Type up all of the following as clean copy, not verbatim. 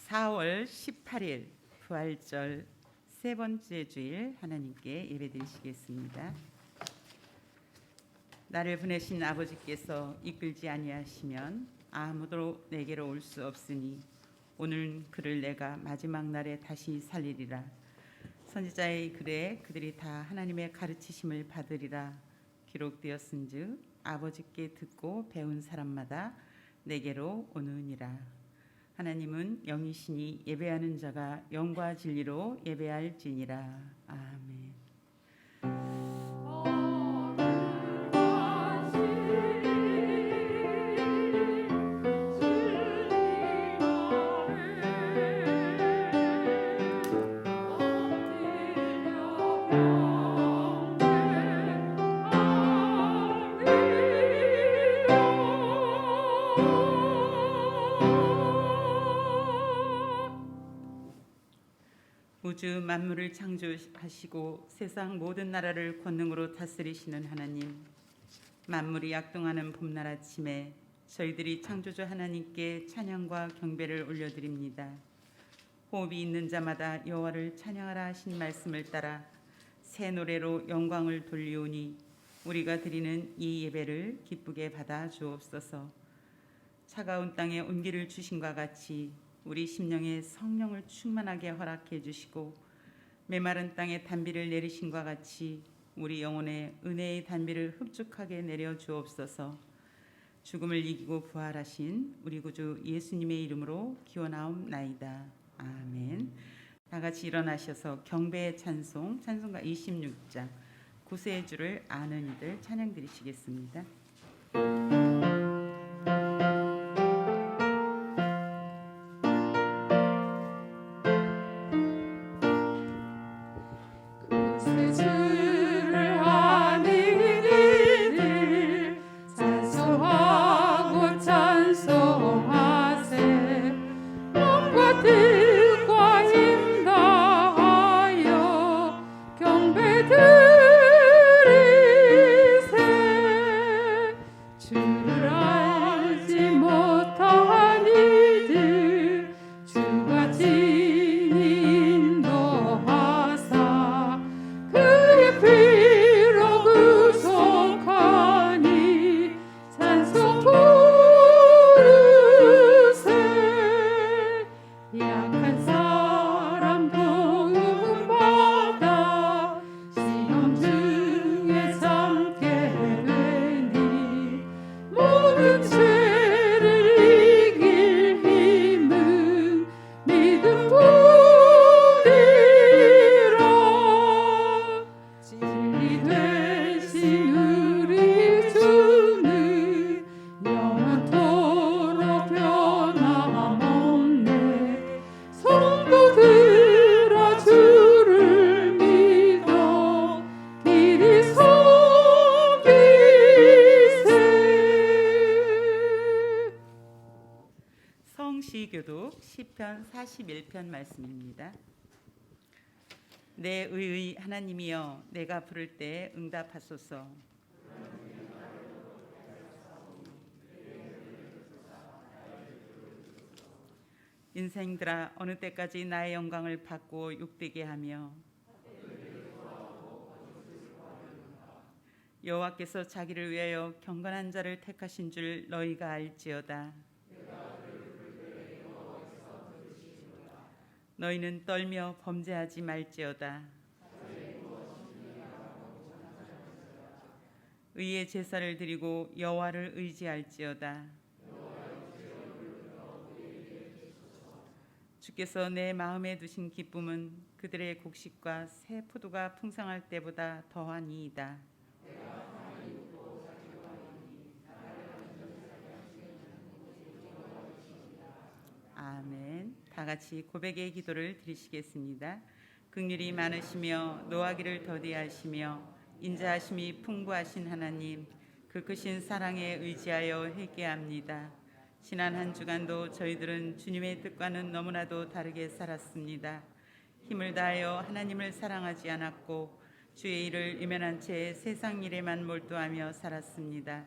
4월 18일 부활절 세 번째 주일 하나님께 예배드리시겠습니다. 나를 보내신 아버지께서 이끌지 아니하시면 아무도 내게로 올 수 없으니 오늘 그를 내가 마지막 날에 다시 살리리라. 선지자의 글에 그들이 다 하나님의 가르치심을 받으리라 기록되었은즉 아버지께 듣고 배운 사람마다 내게로 오느니라. 하나님은 영이시니 예배하는 자가 영과 진리로 예배할지니라. 아멘. 우주 만물을 창조하시고 세상 모든 나라를 권능으로 다스리시는 하나님, 만물이 약동하는 봄날 아침에 저희들이 창조주 하나님께 찬양과 경배를 올려드립니다. 호흡이 있는 자마다 여호와를 찬양하라 하신 말씀을 따라 새 노래로 영광을 돌리오니 우리가 드리는 이 예배를 기쁘게 받아 주옵소서. 차가운 땅에 온기를 주신과 같이 우리 심령에 성령을 충만하게 허락해 주시고 메마른 땅에 단비를 내리신과 같이 우리 영혼에 은혜의 단비를 흡족하게 내려 주옵소서. 죽음을 이기고 부활하신 우리 구주 예수님의 이름으로 기원하옵나이다. 아멘. 다 같이 일어나셔서 경배의 찬송가 26장 구세의 주를 아는 이들 찬양 드리시겠습니다. 성시교독 시편 41편 말씀입니다. 내 의의 하나님이여 내가 부를 때 응답하소서. 인생들아 어느 때까지 나의 영광을 받고 욕되게 하며 여호와께서 자기를 위하여 경건한 자를 택하신 줄 너희가 알지어다. 너희는 떨며 범죄하지 말지어다. 의의 제사를 드리고 여호와를 의지할지어다. 주께서 내 마음에 두신 기쁨은 그들의 곡식과 새 포도가 풍성할 때보다 더하니이다. 아멘. 다 같이 고백의 기도를 드리시겠습니다. 긍휼이 많으시며 노하기를 더디하시며 인자하심이 풍부하신 하나님, 그 크신 사랑에 의지하여 회개합니다. 지난 한 주간도 저희들은 주님의 뜻과는 너무나도 다르게 살았습니다. 힘을 다하여 하나님을 사랑하지 않았고 주의 일을 외면한 채 세상 일에만 몰두하며 살았습니다.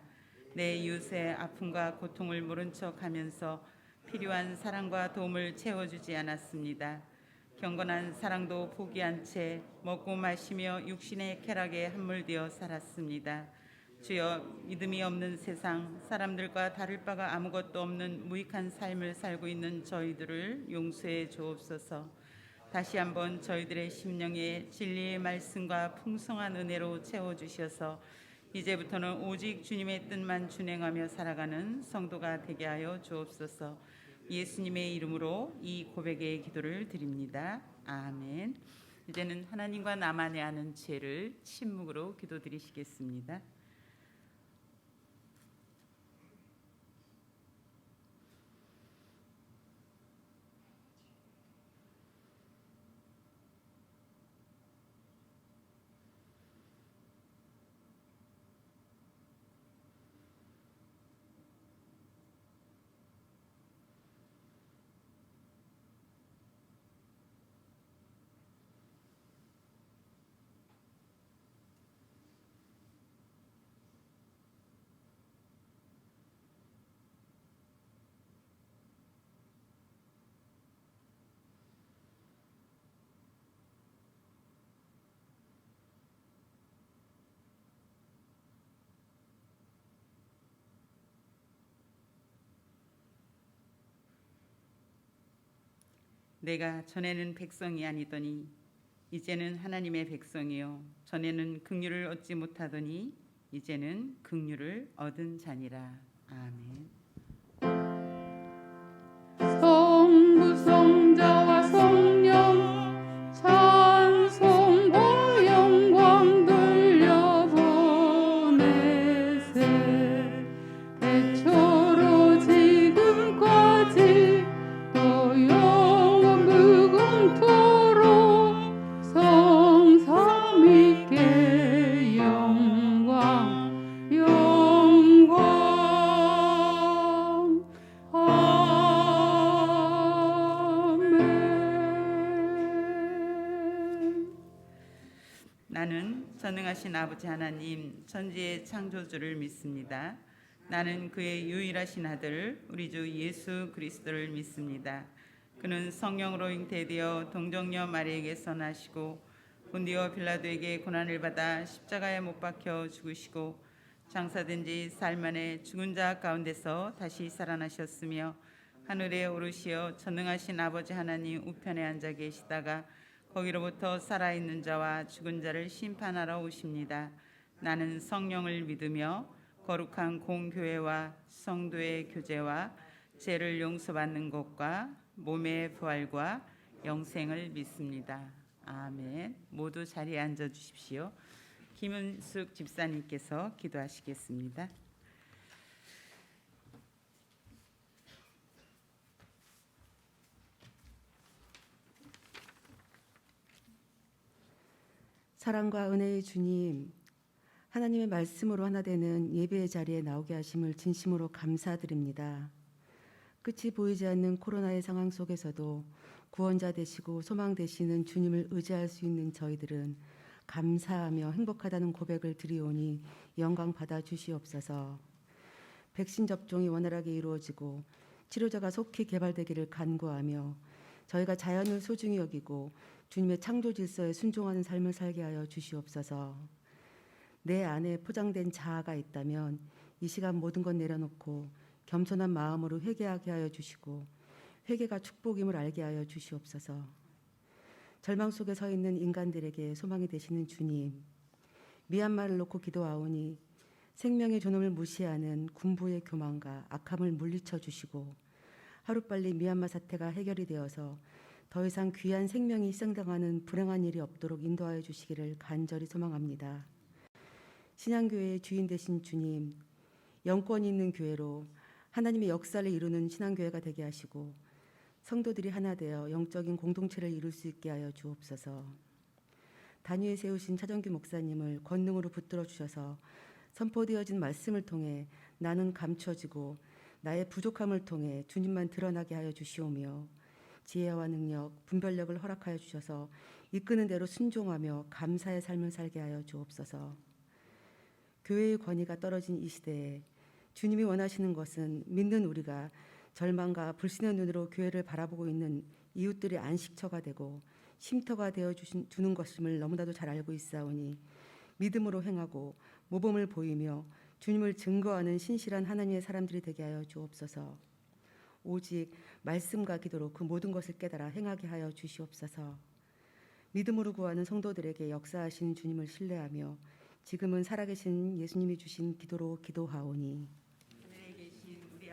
내 이웃의 아픔과 고통을 모른 척하면서 필요한 사랑과 도움을 채워주지 않았습니다. 경건한 사랑도 포기한 채 먹고 마시며 육신의 쾌락에 함몰되어 살았습니다. 주여, 믿음이 없는 세상, 사람들과 다를 바가 아무것도 없는 무익한 삶을 살고 있는 저희들을 용서해 주옵소서. 다시 한번 저희들의 심령에 진리의 말씀과 풍성한 은혜로 채워주셔서 이제부터는 오직 주님의 뜻만 준행하며 살아가는 성도가 되게 하여 주옵소서. 예수님의 이름으로 이 고백의 기도를 드립니다. 아멘. 이제는 하나님과 나만의 아는 죄를 침묵으로 기도드리시겠습니다. 내가 전에는 백성이 아니더니 이제는 하나님의 백성이요, 전에는 긍휼을 얻지 못하더니 이제는 긍휼을 얻은 자니라. 아멘. 성부 성자와 성령 찬송과 영광 돌려보내세. 태초로 지금까지 또 영원 무궁토록 성삼위께 영광 아멘. 나는 전능하신 아버지 하나님 천지의 창조주를 믿습니다. 나는 그의 유일하신 아들 우리 주 예수 그리스도를 믿습니다. 그는 성령으로 잉태되어 동정녀 마리에게서 나시고 본디오 빌라도에게 고난을 받아 십자가에 못 박혀 죽으시고 장사된 지 사흘 만에 죽은 자 가운데서 다시 살아나셨으며 하늘에 오르시어 전능하신 아버지 하나님 우편에 앉아 계시다가 거기로부터 살아있는 자와 죽은 자를 심판하러 오십니다. 나는 성령을 믿으며 거룩한 공교회와 성도의 교제와 죄를 용서받는 것과 몸의 부활과 영생을 믿습니다. 아멘. 모두 자리에 앉아 주십시오. 김은숙 집사님께서 기도하시겠습니다. 사랑과 은혜의 주님, 하나님의 말씀으로 하나 되는 예배의 자리에 나오게 하심을 진심으로 감사드립니다. 끝이 보이지 않는 코로나의 상황 속에서도 구원자 되시고 소망 되시는 주님을 의지할 수 있는 저희들은 감사하며 행복하다는 고백을 드리오니 영광 받아 주시옵소서. 백신 접종이 원활하게 이루어지고 치료자가 속히 개발되기를 간구하며 저희가 자연을 소중히 여기고 주님의 창조 질서에 순종하는 삶을 살게 하여 주시옵소서. 내 안에 포장된 자아가 있다면 이 시간 모든 것 내려놓고 겸손한 마음으로 회개하게 하여 주시고 회개가 축복임을 알게 하여 주시옵소서. 절망 속에 서 있는 인간들에게 소망이 되시는 주님, 미얀마를 놓고 기도하오니 생명의 존엄을 무시하는 군부의 교만과 악함을 물리쳐 주시고 하루빨리 미얀마 사태가 해결이 되어서 더 이상 귀한 생명이 희생당하는 불행한 일이 없도록 인도하여 주시기를 간절히 소망합니다. 신앙교회의 주인 되신 주님, 영권이 있는 교회로 하나님의 역사를 이루는 신앙교회가 되게 하시고 성도들이 하나 되어 영적인 공동체를 이룰 수 있게 하여 주옵소서. 단위에 세우신 차정규 목사님을 권능으로 붙들어 주셔서 선포되어진 말씀을 통해 나는 감춰지고 나의 부족함을 통해 주님만 드러나게 하여 주시오며 지혜와 능력, 분별력을 허락하여 주셔서 이끄는 대로 순종하며 감사의 삶을 살게 하여 주옵소서. 교회의 권위가 떨어진 이 시대에 주님이 원하시는 것은 믿는 우리가 절망과 불신의 눈으로 교회를 바라보고 있는 이웃들의 안식처가 되고 쉼터가 되어 주는 것임을 너무나도 잘 알고 있사오니 믿음으로 행하고 모범을 보이며 주님을 증거하는 신실한 하나님의 사람들이 되게 하여 주옵소서. 오직 말씀과 기도로 그 모든 것을 깨달아 행하게 하여 주시옵소서. 믿음으로 구하는 성도들에게 역사하신 주님을 신뢰하며 지금은 살아계신 예수님이 주신 기도로 기도하오니 하늘에 계신 우리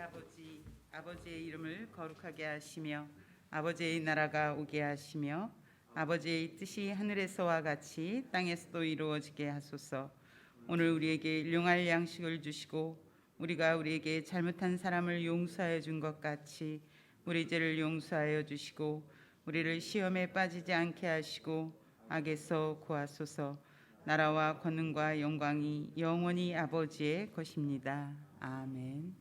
아버지의 이름을 거룩하게 하시며 아버지의 나라가 오게 하시며 아버지의 뜻이 하늘에서와 같이 땅에서도 이루어지게 하소서. 오늘 우리에게 일용할 양식을 주시고 우리가 우리에게 잘못한 사람을 용서하여 준 것 같이 우리 죄를 용서하여 주시고 우리를 시험에 빠지지 않게 하시고 악에서 구하소서. 나라와 권능과 영광이 영원히 아버지의 것입니다. 아멘.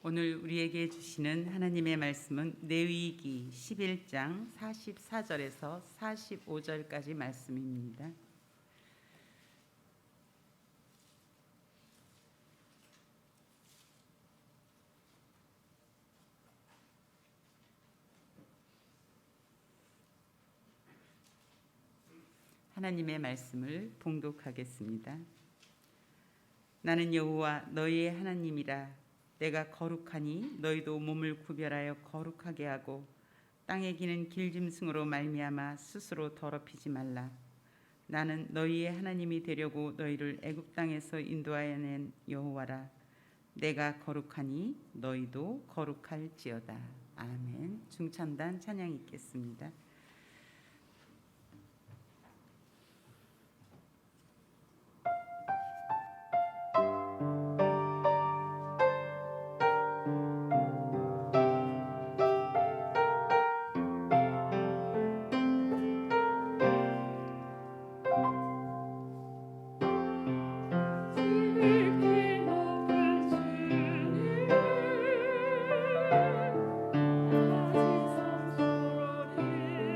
오늘 우리에게 주시는 하나님의 말씀은 레위기 11장 44절에서 45절까지 말씀입니다. 하나님의 말씀을 봉독하겠습니다. 나는 여호와 너희의 하나님이라. 내가 거룩하니 너희도 몸을 구별하여 거룩하게 하고 땅에 기는 길짐승으로 말미암아 스스로 더럽히지 말라. 나는 너희의 하나님이 되려고 너희를 애굽 땅에서 인도하여 낸 여호와라. 내가 거룩하니 너희도 거룩할지어다. 아멘. 중찬단 찬양 있겠습니다. 주님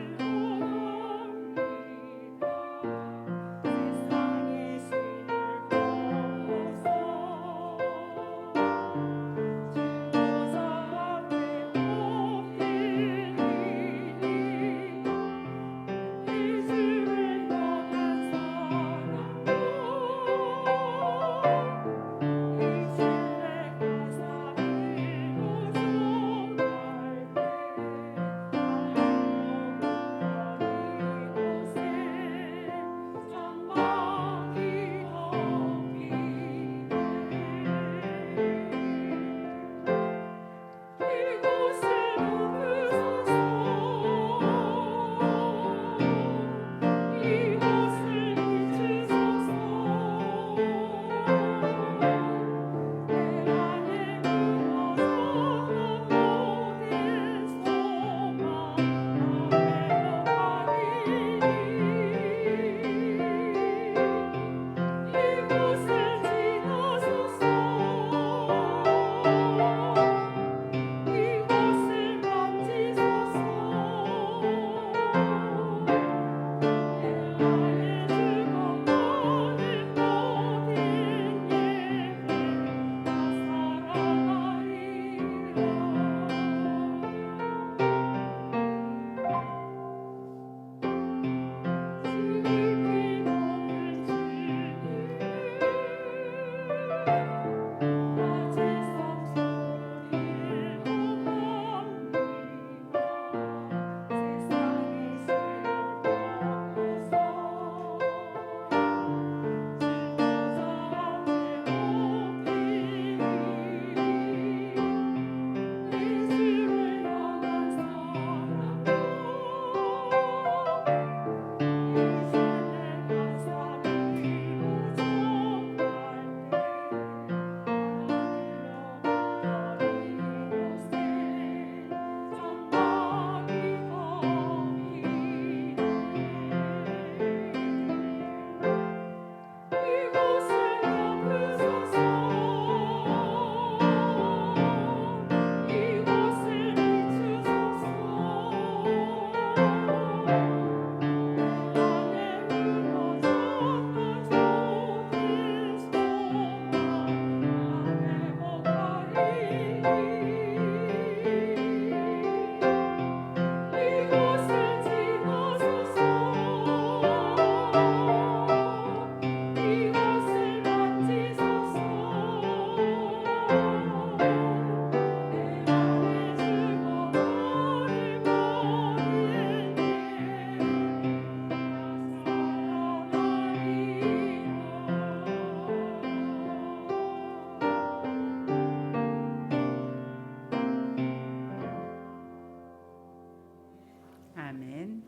아멘.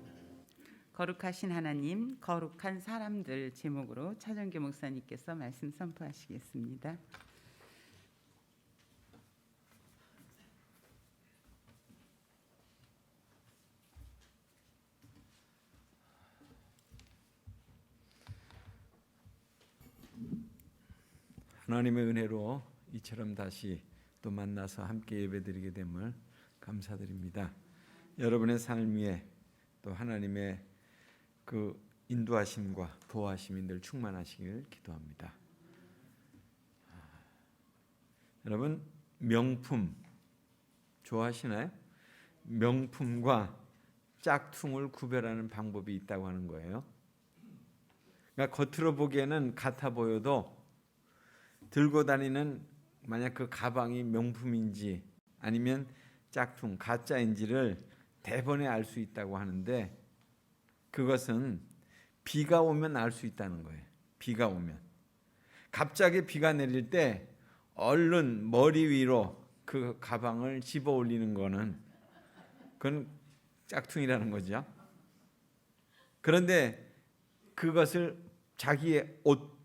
거룩하신 하나님, 거룩한 사람들 제목으로 차정규 목사님께서 말씀 선포하시겠습니다. 하나님의 은혜로 이처럼 다시 또 만나서 함께 예배드리게 됨을 감사드립니다. 여러분의 삶 위에 또 하나님의 그 인도하심과 보호하심이 늘 충만하시길 기도합니다. 여러분, 명품 좋아하시나요? 명품과 짝퉁을 구별하는 방법이 있다고 하는 거예요. 그러니까 겉으로 보기에는 같아 보여도 들고 다니는 만약 그 가방이 명품인지 아니면 짝퉁, 가짜인지를 대번에 알 수 있다고 하는데, 그것은 비가 오면 알 수 있다는 거예요. 비가 오면 갑자기 비가 내릴 때 얼른 머리 위로 그 가방을 집어 올리는 거는 그건 짝퉁이라는 거죠. 그런데 그것을 자기의 옷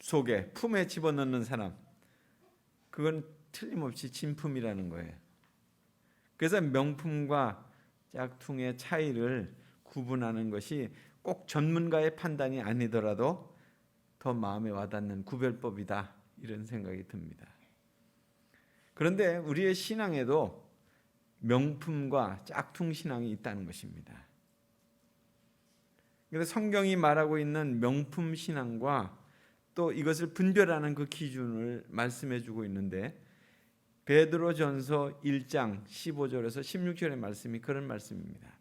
속에 품에 집어넣는 사람, 그건 틀림없이 진품이라는 거예요. 그래서 명품과 짝퉁의 차이를 구분하는 것이 꼭 전문가의 판단이 아니더라도 더 마음에 와닿는 구별법이다, 이런 생각이 듭니다. 그런데 우리의 신앙에도 명품과 짝퉁 신앙이 있다는 것입니다. 그래서 성경이 말하고 있는 명품 신앙과 또 이것을 분별하는 그 기준을 말씀해 주고 있는데, 베드로전서 1장 15절에서 16절의 말씀이 그런 말씀입니다.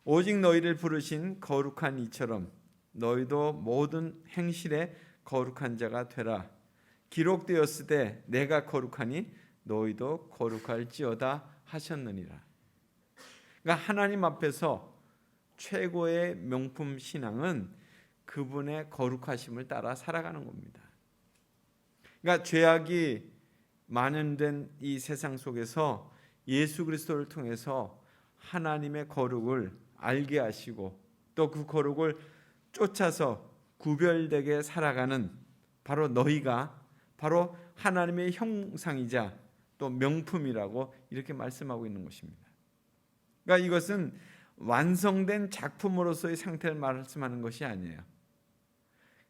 오직 너희를 부르신 거룩한 이처럼 너희도 모든 행실에 거룩한 자가 되라. 기록되었으되 내가 거룩하니 너희도 거룩할지어다 하셨느니라. 그러니까 하나님 앞에서 최고의 명품 신앙은 그분의 거룩하심을 따라 살아가는 겁니다. 그러니까 죄악이 만연된 이 세상 속에서 예수 그리스도를 통해서 하나님의 거룩을 알게 하시고 또 그 거룩을 쫓아서 구별되게 살아가는 바로 너희가 바로 하나님의 형상이자 또 명품이라고 이렇게 말씀하고 있는 것입니다. 그러니까 이것은 완성된 작품으로서의 상태를 말씀하는 것이 아니에요.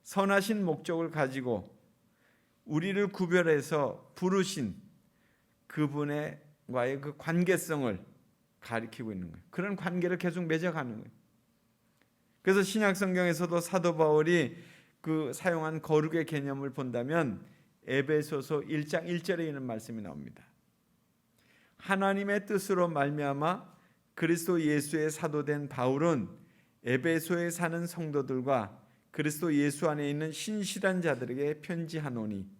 선하신 목적을 가지고 우리를 구별해서 부르신 그분과의 그 관계성을 가리키고 있는 거예요. 그런 관계를 계속 맺어가는 거예요. 그래서 신약 성경에서도 사도 바울이 그 사용한 거룩의 개념을 본다면 에베소서 1장 1절에 있는 말씀이 나옵니다. 하나님의 뜻으로 말미암아 그리스도 예수의 사도된 바울은 에베소에 사는 성도들과 그리스도 예수 안에 있는 신실한 자들에게 편지하노니,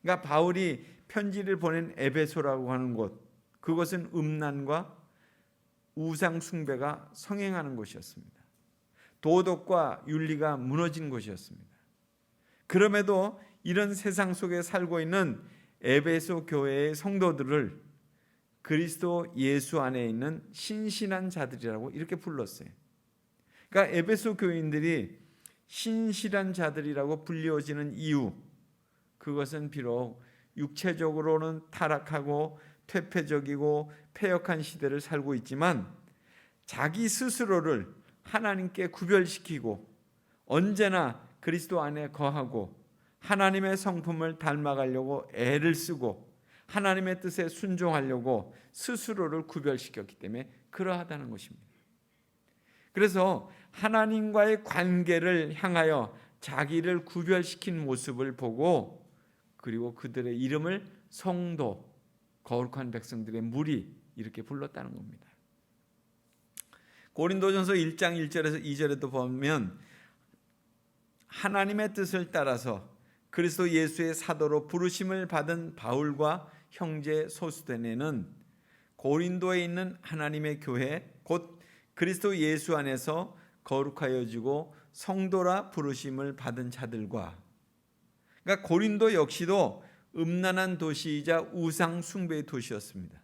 그러니까 바울이 편지를 보낸 에베소라고 하는 곳, 그것은 음란과 우상 숭배가 성행하는 곳이었습니다. 도덕과 윤리가 무너진 곳이었습니다. 그럼에도 이런 세상 속에 살고 있는 에베소 교회의 성도들을 그리스도 예수 안에 있는 신실한 자들이라고 이렇게 불렀어요. 그러니까 에베소 교인들이 신실한 자들이라고 불리워지는 이유, 그것은 비록 육체적으로는 타락하고 퇴폐적이고 패역한 시대를 살고 있지만 자기 스스로를 하나님께 구별시키고 언제나 그리스도 안에 거하고 하나님의 성품을 닮아가려고 애를 쓰고 하나님의 뜻에 순종하려고 스스로를 구별시켰기 때문에 그러하다는 것입니다. 그래서 하나님과의 관계를 향하여 자기를 구별시킨 모습을 보고, 그리고 그들의 이름을 성도, 거룩한 백성들의 무리 이렇게 불렀다는 겁니다. 고린도전서 1장 1절에서 2절에도 보면 하나님의 뜻을 따라서 그리스도 예수의 사도로 부르심을 받은 바울과 형제 소스데네는 고린도에 있는 하나님의 교회 곧 그리스도 예수 안에서 거룩하여지고 성도라 부르심을 받은 자들과, 그러니까 고린도 역시도 음란한 도시이자 우상 숭배의 도시였습니다.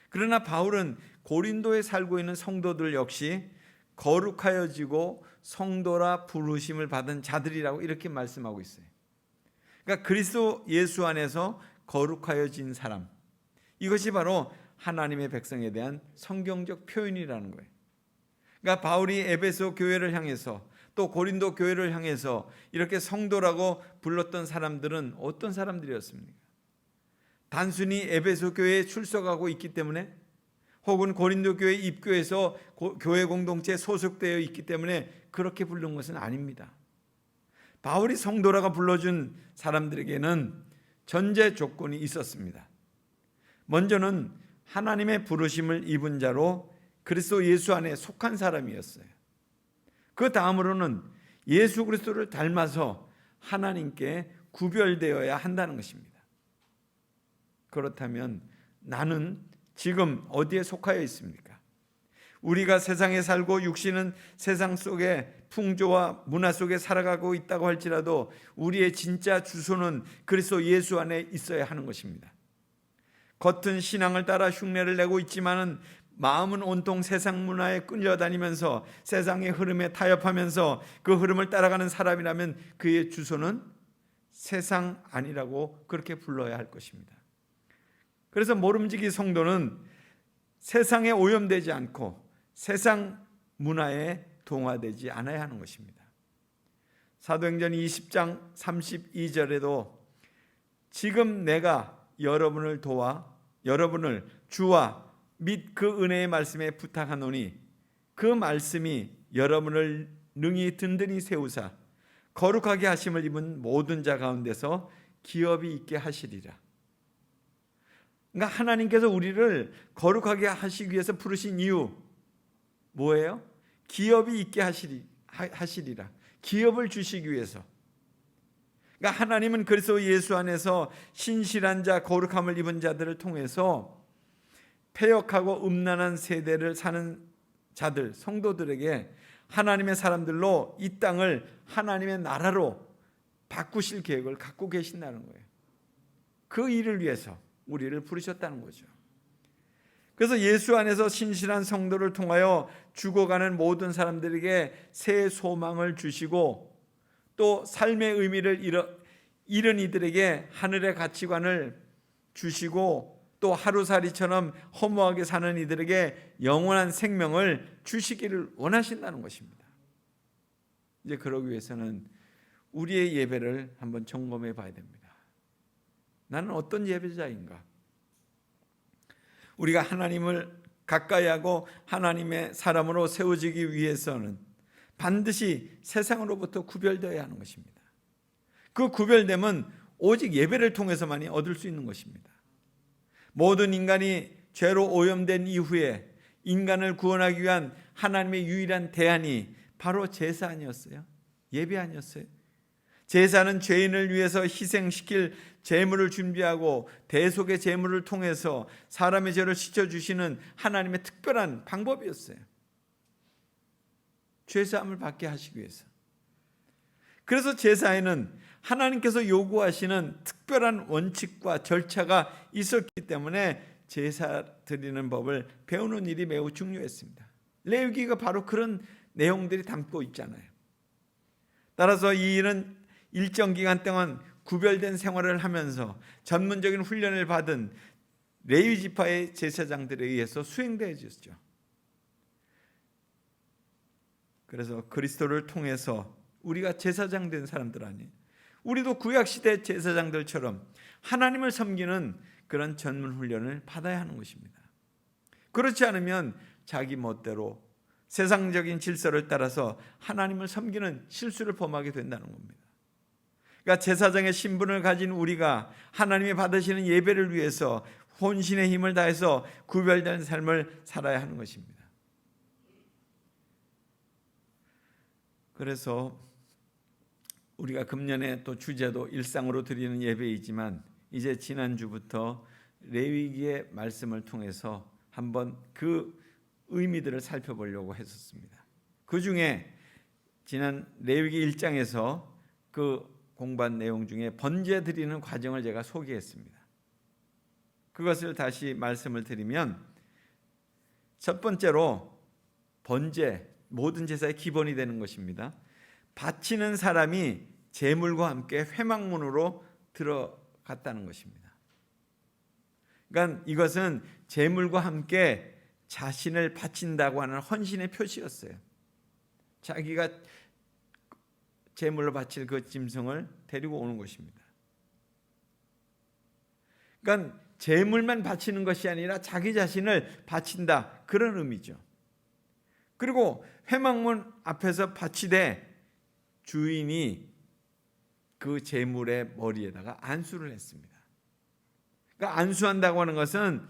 그러나 바울은 고린도에 살고 있는 성도들 역시 거룩하여지고 성도라 부르심을 받은 자들이라고 이렇게 말씀하고 있어요. 그러니까 그리스도 예수 안에서 거룩하여진 사람, 이것이 바로 하나님의 백성에 대한 성경적 표현이라는 거예요. 그러니까 바울이 에베소 교회를 향해서 또 고린도 교회를 향해서 이렇게 성도라고 불렀던 사람들은 어떤 사람들이었습니까? 단순히 에베소 교회에 출석하고 있기 때문에, 혹은 고린도 교회 입교해서 교회 공동체에 소속되어 있기 때문에 그렇게 부른 것은 아닙니다. 바울이 성도라고 불러준 사람들에게는 전제 조건이 있었습니다. 먼저는 하나님의 부르심을 입은 자로 그리스도 예수 안에 속한 사람이었어요. 그 다음으로는 예수 그리스도를 닮아서 하나님께 구별되어야 한다는 것입니다. 그렇다면 나는 지금 어디에 속하여 있습니까? 우리가 세상에 살고 육신은 세상 속에 풍조와 문화 속에 살아가고 있다고 할지라도 우리의 진짜 주소는 그리스도 예수 안에 있어야 하는 것입니다. 겉은 신앙을 따라 흉내를 내고 있지만은 마음은 온통 세상 문화에 끌려다니면서 세상의 흐름에 타협하면서 그 흐름을 따라가는 사람이라면 그의 주소는 세상 아니라고 그렇게 불러야 할 것입니다. 그래서 모름지기 성도는 세상에 오염되지 않고 세상 문화에 동화되지 않아야 하는 것입니다. 사도행전 20장 32절에도 지금 내가 여러분을 도와 여러분을 주와 및 그 은혜의 말씀에 부탁하노니 그 말씀이 여러분을 능히 든든히 세우사 거룩하게 하심을 입은 모든 자 가운데서 기업이 있게 하시리라. 그러니까 하나님께서 우리를 거룩하게 하시기 위해서 부르신 이유 뭐예요? 기업이 있게 하시리라. 기업을 주시기 위해서. 그러니까 하나님은 그리스도 예수 안에서 신실한 자, 거룩함을 입은 자들을 통해서 패역하고 음란한 세대를 사는 자들, 성도들에게 하나님의 사람들로 이 땅을 하나님의 나라로 바꾸실 계획을 갖고 계신다는 거예요. 그 일을 위해서 우리를 부르셨다는 거죠. 그래서 예수 안에서 신실한 성도를 통하여 죽어가는 모든 사람들에게 새 소망을 주시고 또 삶의 의미를 잃은 이들에게 하늘의 가치관을 주시고 또 하루살이처럼 허무하게 사는 이들에게 영원한 생명을 주시기를 원하신다는 것입니다. 이제 그러기 위해서는 우리의 예배를 한번 점검해 봐야 됩니다. 나는 어떤 예배자인가? 우리가 하나님을 가까이 하고 하나님의 사람으로 세워지기 위해서는 반드시 세상으로부터 구별되어야 하는 것입니다. 그 구별됨은 오직 예배를 통해서만이 얻을 수 있는 것입니다. 모든 인간이 죄로 오염된 이후에 인간을 구원하기 위한 하나님의 유일한 대안이 바로 제사 아니었어요? 예배 아니었어요? 제사는 죄인을 위해서 희생시킬 제물을 준비하고 대속의 제물을 통해서 사람의 죄를 씻어주시는 하나님의 특별한 방법이었어요. 죄사함을 받게 하시기 위해서. 그래서 제사에는 하나님께서 요구하시는 특별한 원칙과 절차가 있었기 때문에 제사 드리는 법을 배우는 일이 매우 중요했습니다. 레위기가 바로 그런 내용들이 담고 있잖아요. 따라서 이 일은 일정 기간 동안 구별된 생활을 하면서 전문적인 훈련을 받은 레위 지파의 제사장들에 의해서 수행되어졌죠. 그래서 그리스도를 통해서 우리가 제사장 된 사람들 아니에요. 우리도 구약시대 제사장들처럼 하나님을 섬기는 그런 전문 훈련을 받아야 하는 것입니다. 그렇지 않으면 자기 멋대로 세상적인 질서를 따라서 하나님을 섬기는 실수를 범하게 된다는 겁니다. 그러니까 제사장의 신분을 가진 우리가 하나님이 받으시는 예배를 위해서 혼신의 힘을 다해서 구별된 삶을 살아야 하는 것입니다. 그래서 우리가 금년에 또 주제도 일상으로 드리는 예배이지만 이제 지난주부터 레위기의 말씀을 통해서 한번 그 의미들을 살펴보려고 했었습니다. 그 중에 지난 레위기 1장에서 그 공부한 내용 중에 번제 드리는 과정을 제가 소개했습니다. 그것을 다시 말씀을 드리면 첫 번째로 번제, 모든 제사의 기본이 되는 것입니다. 바치는 사람이 제물과 함께 회막문으로 들어갔다는 것입니다. 그러니까 이것은 제물과 함께 자신을 바친다고 하는 헌신의 표시였어요. 자기가 제물로 바칠 그 짐승을 데리고 오는 것입니다. 그러니까 제물만 바치는 것이 아니라 자기 자신을 바친다, 그런 의미죠. 그리고 회막문 앞에서 바치되 주인이 그 제물의 머리에다가 안수를 했습니다. 그러니까 안수한다고 하는 것은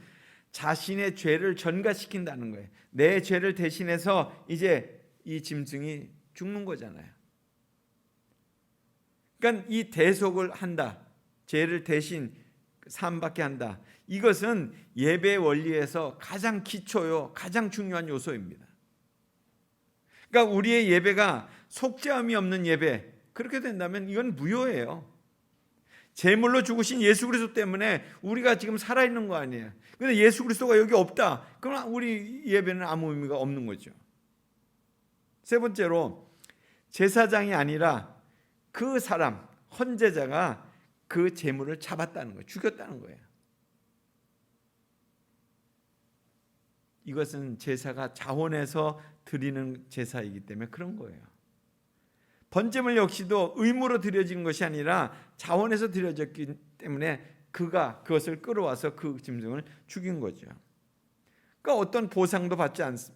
자신의 죄를 전가시킨다는 거예요. 내 죄를 대신해서 이제 이 짐승이 죽는 거잖아요. 그러니까 이 대속을 한다, 죄를 대신 사함받게 한다, 이것은 예배 원리에서 가장 기초요, 가장 중요한 요소입니다. 그러니까 우리의 예배가 속죄함이 없는 예배, 그렇게 된다면 이건 무효예요. 제물로 죽으신 예수 그리스도 때문에 우리가 지금 살아있는 거 아니에요. 그런데 예수 그리스도가 여기 없다, 그럼 우리 예배는 아무 의미가 없는 거죠. 세 번째로, 제사장이 아니라 그 사람, 헌제자가 그 제물을 잡았다는 거예요. 죽였다는 거예요. 이것은 제사가 자원해서 드리는 제사이기 때문에 그런 거예요. 번제물 역시도 의무로 드려지는 것이 아니라 자원해서 드려졌기 때문에 그가 그것을 끌어와서 그 짐승을 죽인 거죠. 그러니까 어떤 보상도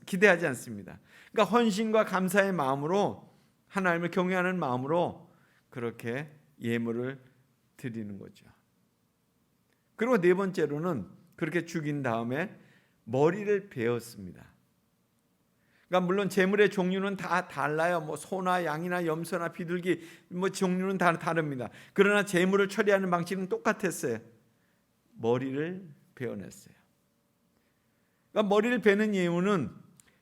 기대하지 않습니다. 그러니까 헌신과 감사의 마음으로, 하나님을 경외하는 마음으로 그렇게 예물을 드리는 거죠. 그리고 네 번째로는 그렇게 죽인 다음에 머리를 베었습니다. 그러니까 물론 제물의 종류는 다 달라요. 뭐 소나 양이나 염소나 비둘기, 뭐 종류는 다 다릅니다. 그러나 제물을 처리하는 방식은 똑같았어요. 머리를 베어냈어요. 그러니까 머리를 베는 이유는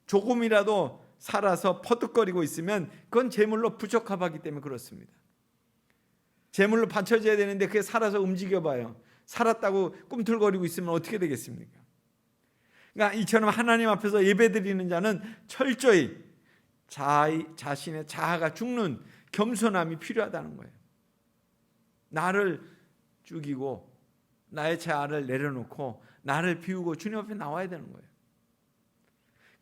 조금이라도 살아서 퍼득거리고 있으면 그건 제물로 부적합하기 때문에 그렇습니다. 제물로 바쳐져야 되는데 그게 살아서 움직여봐요. 살았다고 꿈틀거리고 있으면 어떻게 되겠습니까? 그러니까 이처럼 하나님 앞에서 예배드리는 자는 철저히 자신의 자아가 죽는 겸손함이 필요하다는 거예요. 나를 죽이고 나의 자아를 내려놓고 나를 비우고 주님 앞에 나와야 되는 거예요.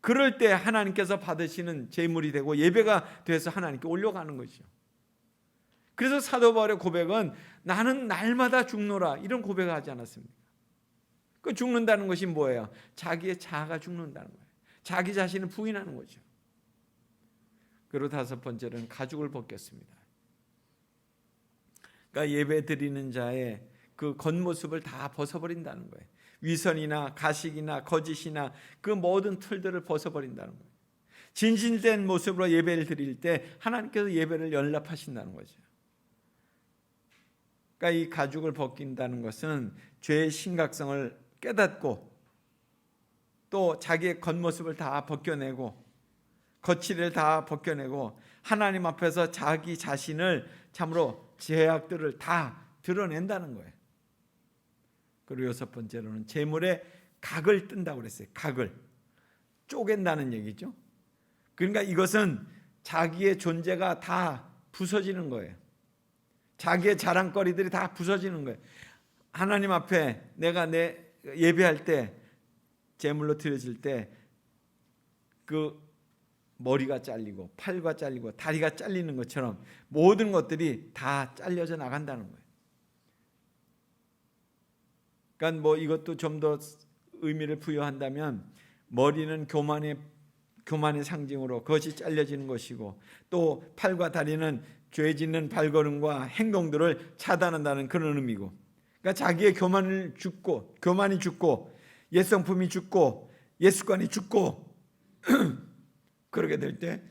그럴 때 하나님께서 받으시는 제물이 되고 예배가 돼서 하나님께 올려가는 거죠. 그래서 사도 바울의 고백은 나는 날마다 죽노라, 이런 고백을 하지 않았습니까? 그 죽는다는 것이 뭐예요? 자기의 자아가 죽는다는 거예요. 자기 자신을 부인하는 거죠. 그리고 다섯 번째는 가죽을 벗겼습니다. 그러니까 예배 드리는 자의 그 겉모습을 다 벗어버린다는 거예요. 위선이나 가식이나 거짓이나 그 모든 틀들을 벗어버린다는 거예요. 진실된 모습으로 예배를 드릴 때 하나님께서 예배를 연락하신다는 거죠. 그러니까 이 가죽을 벗긴다는 것은 죄의 심각성을 깨닫고 또 자기의 겉모습을 다 벗겨내고 거칠을 다 벗겨내고 하나님 앞에서 자기 자신을 참으로 죄악들을 다 드러낸다는 거예요. 그리고 여섯 번째로는 제물에 각을 뜬다고 그랬어요. 각을 쪼갠다는 얘기죠. 그러니까 이것은 자기의 존재가 다 부서지는 거예요. 자기의 자랑거리들이 다 부서지는 거예요. 하나님 앞에 내가 내 예배할 때 제물로 드려질 때 그 머리가 잘리고 팔과 잘리고 다리가 잘리는 것처럼 모든 것들이 다 잘려져 나간다는 거예요. 그러니까 뭐 이것도 좀 더 의미를 부여한다면 머리는 교만의 상징으로 그것이 잘려지는 것이고 또 팔과 다리는 죄 짓는 발걸음과 행동들을 차단한다는 그런 의미고, 그러니까 자기의 교만이 죽고 옛성품이 죽고 옛습관이 죽고 그러게 될 때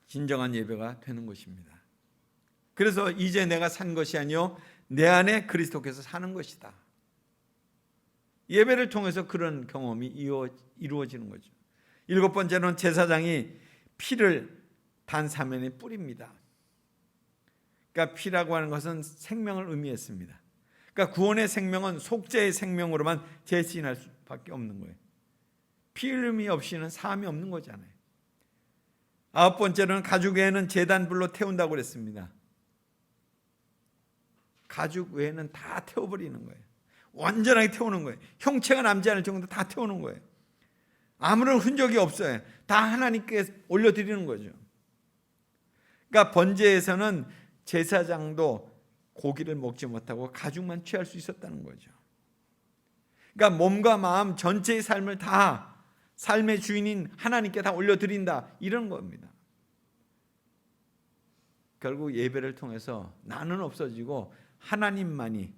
진정한 예배가 되는 것입니다. 그래서 이제 내가 산 것이 아니요 내 안에 그리스도께서 사는 것이다. 예배를 통해서 그런 경험이 이루어지는 거죠. 일곱 번째는 제사장이 피를 단사면에 뿌립니다. 그러니까 피라고 하는 것은 생명을 의미했습니다. 그러니까 구원의 생명은 속죄의 생명으로만 대신할 수밖에 없는 거예요. 피 흘림이 없이는 사함이 없는 거잖아요. 아홉 번째로는 가죽 외에는 제단불로 태운다고 그랬습니다. 가죽 외에는 다 태워버리는 거예요. 완전하게 태우는 거예요. 형체가 남지 않을 정도 다 태우는 거예요. 아무런 흔적이 없어요. 다 하나님께 올려드리는 거죠. 그러니까 번제에서는 제사장도 고기를 먹지 못하고 가죽만 취할 수 있었다는 거죠. 그러니까 몸과 마음 전체의 삶을 다 삶의 주인인 하나님께 다 올려드린다, 이런 겁니다. 결국 예배를 통해서 나는 없어지고 하나님만이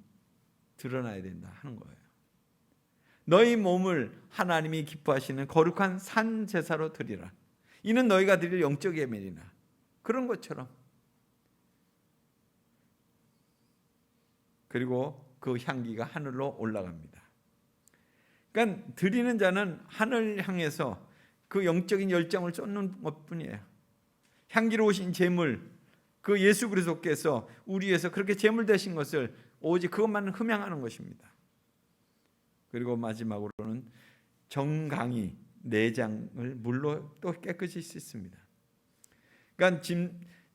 드러나야 된다 하는 거예요. 너희 몸을 하나님이 기뻐하시는 거룩한 산 제사로 드리라. 이는 너희가 드릴 영적 예배니라. 그런 것처럼. 그리고 그 향기가 하늘로 올라갑니다. 그러니까 드리는 자는 하늘 향해서 그 영적인 열정을 쏟는 것뿐이에요. 향기로우신 제물, 그 예수 그리스도께서 우리 위해서 그렇게 제물 되신 것을 오직 그것만 흠양하는 것입니다. 그리고 마지막으로는 정강이 내장을 물로 또 깨끗이 씻습니다. 그러니까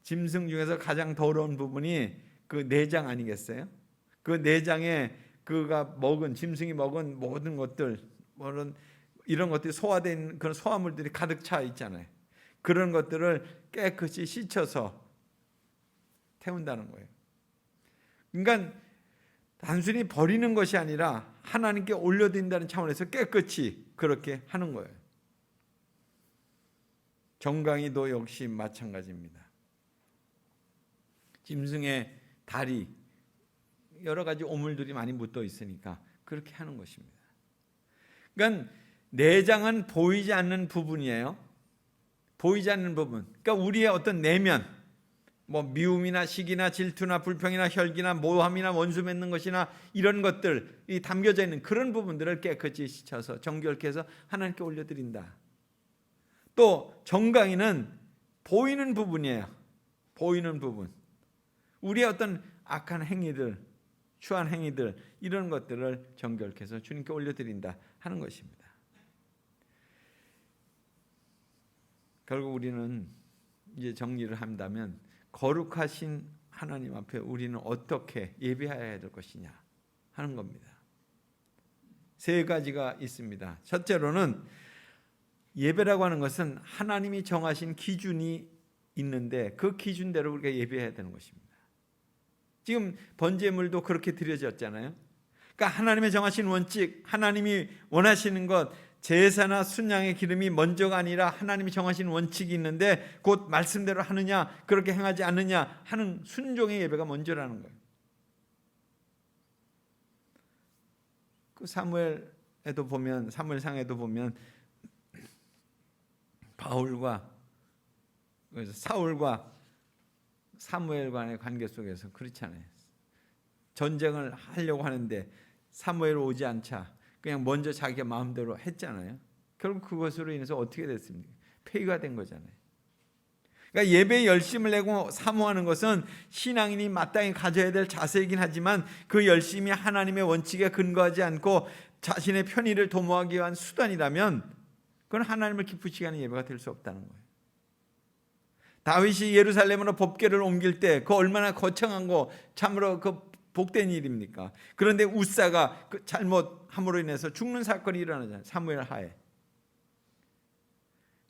짐승 중에서 가장 더러운 부분이 그 내장 아니겠어요? 그 내장에 그가 먹은, 짐승이 먹은 모든 것들, 이런 것들이 소화된 그런 소화물들이 가득 차 있잖아요. 그런 것들을 깨끗이 씻어서 태운다는 거예요. 그러니까 단순히 버리는 것이 아니라 하나님께 올려드린다는 차원에서 깨끗이 그렇게 하는 거예요. 정강이도 역시 마찬가지입니다. 짐승의 다리, 여러 가지 오물들이 많이 묻어 있으니까 그렇게 하는 것입니다. 그러니까 내장은 보이지 않는 부분이에요. 보이지 않는 부분. 그러니까 우리의 어떤 내면, 뭐 미움이나 시기나 질투나 불평이나 혈기나 모함이나 원수 맺는 것이나 이런 것들이 담겨져 있는 그런 부분들을 깨끗이 씻어서 정결케 해서 하나님께 올려드린다. 또 정강이는 보이는 부분이에요. 보이는 부분. 우리의 어떤 악한 행위들, 추한 행위들, 이런 것들을 정결케 해서 주님께 올려드린다 하는 것입니다. 결국 우리는 이제 정리를 한다면 거룩하신 하나님 앞에 우리는 어떻게 예배해야 될 것이냐 하는 겁니다. 세 가지가 있습니다. 첫째로는 예배라고 하는 것은 하나님이 정하신 기준이 있는데 그 기준대로 우리가 예배해야 되는 것입니다. 지금 번제물도 그렇게 드려졌잖아요. 그러니까 하나님의 정하신 원칙, 하나님이 원하시는 것, 제사나 순양의 기름이 먼저가 아니라 하나님이 정하신 원칙이 있는데 곧 말씀대로 하느냐 그렇게 행하지 않느냐 하는 순종의 예배가 먼저라는 거예요. 그 사무엘에도 보면, 사무엘상에도 보면 바울과 사울과 사무엘 간의 관계 속에서 그렇잖아요. 전쟁을 하려고 하는데 사무엘 오지 않자 그냥 먼저 자기가 마음대로 했잖아요. 결국 그것으로 인해서 어떻게 됐습니까? 폐위가 된 거잖아요. 그러니까 예배에 열심을 내고 사모하는 것은 신앙인이 마땅히 가져야 될 자세이긴 하지만 그 열심이 하나님의 원칙에 근거하지 않고 자신의 편의를 도모하기 위한 수단이라면 그건 하나님을 기쁘시게 하는 예배가 될 수 없다는 거예요. 다윗이 예루살렘으로 법궤를 옮길 때 그 얼마나 거창한 거 참으로 그 복된 일입니까? 그런데 우사가 그 잘못함으로 인해서 죽는 사건이 일어나잖아요. 사무엘 하에.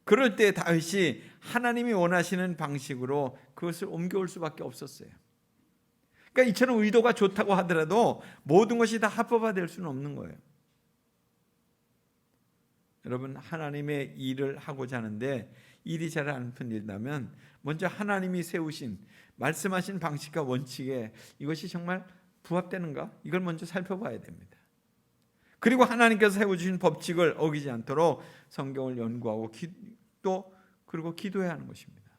그럴 때 다윗이 하나님이 원하시는 방식으로 그것을 옮겨올 수밖에 없었어요. 그러니까 이처럼 의도가 좋다고 하더라도 모든 것이 다 합법화될 수는 없는 거예요. 여러분, 하나님의 일을 하고자 하는데 일이 잘 안 풀린다면 먼저 하나님이 세우신 말씀하신 방식과 원칙에 이것이 정말 부합되는가? 이걸 먼저 살펴봐야 됩니다. 그리고 하나님께서 세워주신 법칙을 어기지 않도록 성경을 연구하고 그리고 기도해야 하는 것입니다.